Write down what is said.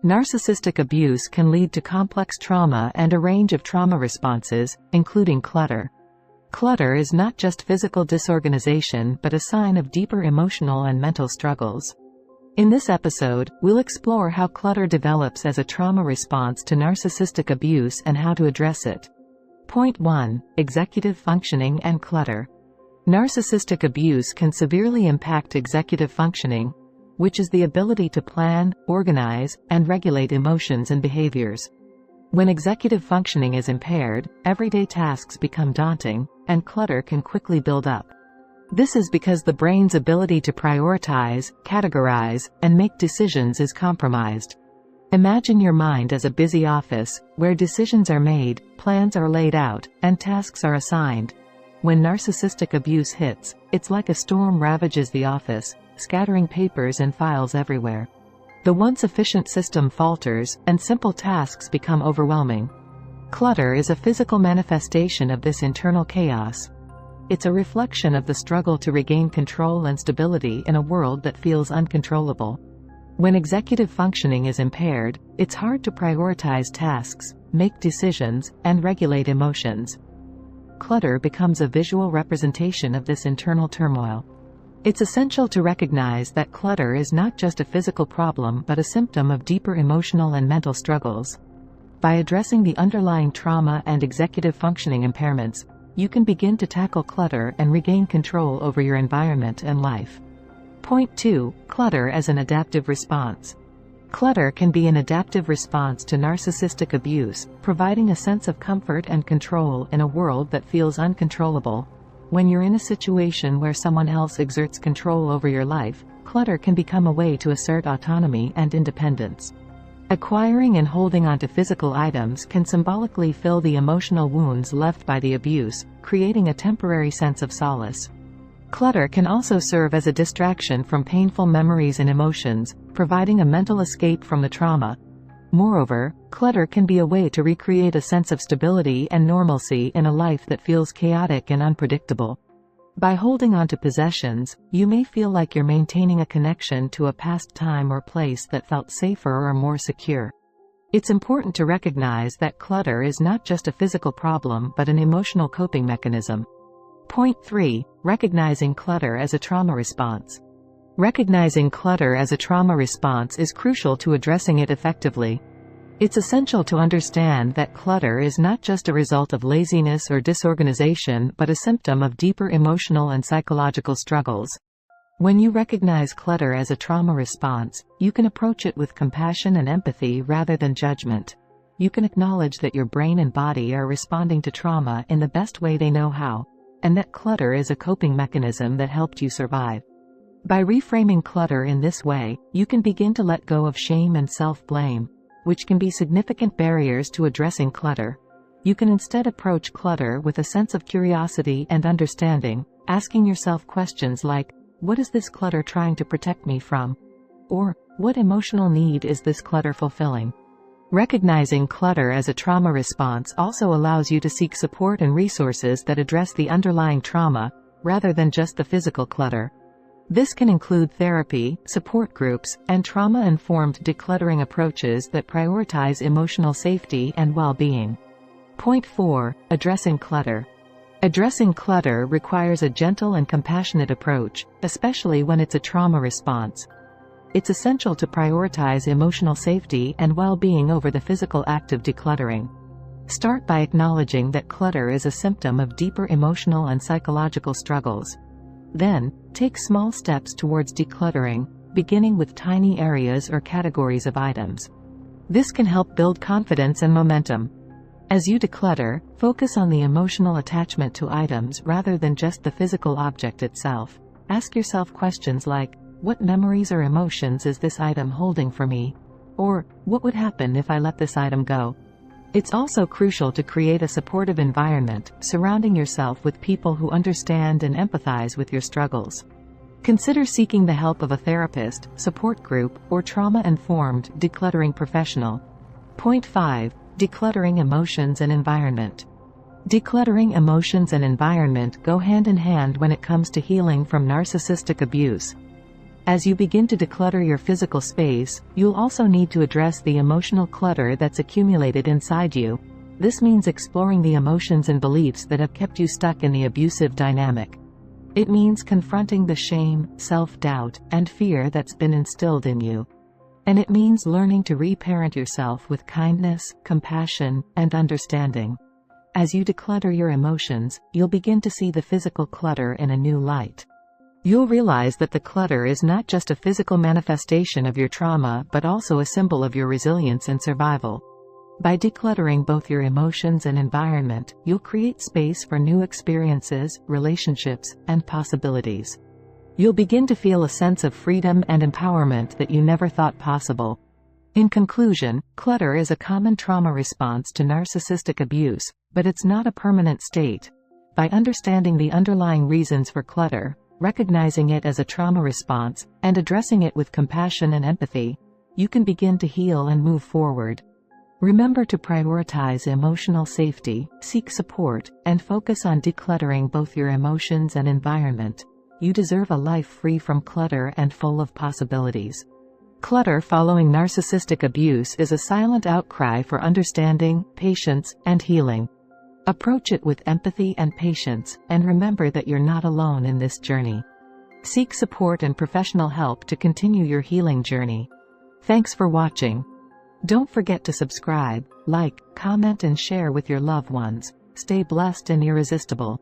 Narcissistic abuse can lead to complex trauma and a range of trauma responses, including clutter. Clutter is not just physical disorganization but a sign of deeper emotional and mental struggles. In this episode, we'll explore how clutter develops as a trauma response to narcissistic abuse and how to address it. Point 1. Executive functioning and clutter. Narcissistic abuse can severely impact executive functioning, which is the ability to plan, organize, and regulate emotions and behaviors. When executive functioning is impaired, everyday tasks become daunting, and clutter can quickly build up. This is because the brain's ability to prioritize, categorize, and make decisions is compromised. Imagine your mind as a busy office, where decisions are made, plans are laid out, and tasks are assigned. When narcissistic abuse hits, it's like a storm ravages the office, scattering papers and files everywhere. The once efficient system falters, and simple tasks become overwhelming. Clutter is a physical manifestation of this internal chaos. It's a reflection of the struggle to regain control and stability in a world that feels uncontrollable. When executive functioning is impaired, it's hard to prioritize tasks, make decisions, and regulate emotions. Clutter becomes a visual representation of this internal turmoil. It's essential to recognize that clutter is not just a physical problem but a symptom of deeper emotional and mental struggles. By addressing the underlying trauma and executive functioning impairments, you can begin to tackle clutter and regain control over your environment and life. Point 2. Clutter as an adaptive response. Clutter can be an adaptive response to narcissistic abuse, providing a sense of comfort and control in a world that feels uncontrollable. When you're in a situation where someone else exerts control over your life, clutter can become a way to assert autonomy and independence. Acquiring and holding onto physical items can symbolically fill the emotional wounds left by the abuse, creating a temporary sense of solace. Clutter can also serve as a distraction from painful memories and emotions, providing a mental escape from the trauma. Moreover, clutter can be a way to recreate a sense of stability and normalcy in a life that feels chaotic and unpredictable. By holding onto possessions, you may feel like you're maintaining a connection to a past time or place that felt safer or more secure. It's important to recognize that clutter is not just a physical problem but an emotional coping mechanism. Point 3. Recognizing clutter as a trauma response. Recognizing clutter as a trauma response is crucial to addressing it effectively. It's essential to understand that clutter is not just a result of laziness or disorganization but a symptom of deeper emotional and psychological struggles. When you recognize clutter as a trauma response, you can approach it with compassion and empathy rather than judgment. You can acknowledge that your brain and body are responding to trauma in the best way they know how, and that clutter is a coping mechanism that helped you survive. By reframing clutter in this way, you can begin to let go of shame and self-blame, which can be significant barriers to addressing clutter. You can instead approach clutter with a sense of curiosity and understanding, asking yourself questions like, what is this clutter trying to protect me from? Or, what emotional need is this clutter fulfilling? Recognizing clutter as a trauma response also allows you to seek support and resources that address the underlying trauma, rather than just the physical clutter. This can include therapy, support groups, and trauma-informed decluttering approaches that prioritize emotional safety and well-being. Point 4. Addressing clutter. Addressing clutter requires a gentle and compassionate approach, especially when it's a trauma response. It's essential to prioritize emotional safety and well-being over the physical act of decluttering. Start by acknowledging that clutter is a symptom of deeper emotional and psychological struggles. Then, take small steps towards decluttering, beginning with tiny areas or categories of items. This can help build confidence and momentum. As you declutter, focus on the emotional attachment to items rather than just the physical object itself. Ask yourself questions like, what memories or emotions is this item holding for me? Or, what would happen if I let this item go? It's also crucial to create a supportive environment, surrounding yourself with people who understand and empathize with your struggles. Consider seeking the help of a therapist, support group, or trauma-informed decluttering professional. Point 5. Decluttering emotions and environment. Decluttering emotions and environment go hand in hand when it comes to healing from narcissistic abuse. As you begin to declutter your physical space, you'll also need to address the emotional clutter that's accumulated inside you. This means exploring the emotions and beliefs that have kept you stuck in the abusive dynamic. It means confronting the shame, self-doubt, and fear that's been instilled in you. And it means learning to reparent yourself with kindness, compassion, and understanding. As you declutter your emotions, you'll begin to see the physical clutter in a new light. You'll realize that the clutter is not just a physical manifestation of your trauma but also a symbol of your resilience and survival. By decluttering both your emotions and environment, you'll create space for new experiences, relationships, and possibilities. You'll begin to feel a sense of freedom and empowerment that you never thought possible. In conclusion, clutter is a common trauma response to narcissistic abuse, but it's not a permanent state. By understanding the underlying reasons for clutter, recognizing it as a trauma response, and addressing it with compassion and empathy, you can begin to heal and move forward. Remember to prioritize emotional safety, seek support, and focus on decluttering both your emotions and environment. You deserve a life free from clutter and full of possibilities. Clutter following narcissistic abuse is a silent outcry for understanding, patience, and healing. Approach it with empathy and patience, and remember that you're not alone in this journey. Seek support and professional help to continue your healing journey. Thanks for watching. Don't forget to subscribe, like, comment, and share with your loved ones. Stay blessed and irresistible.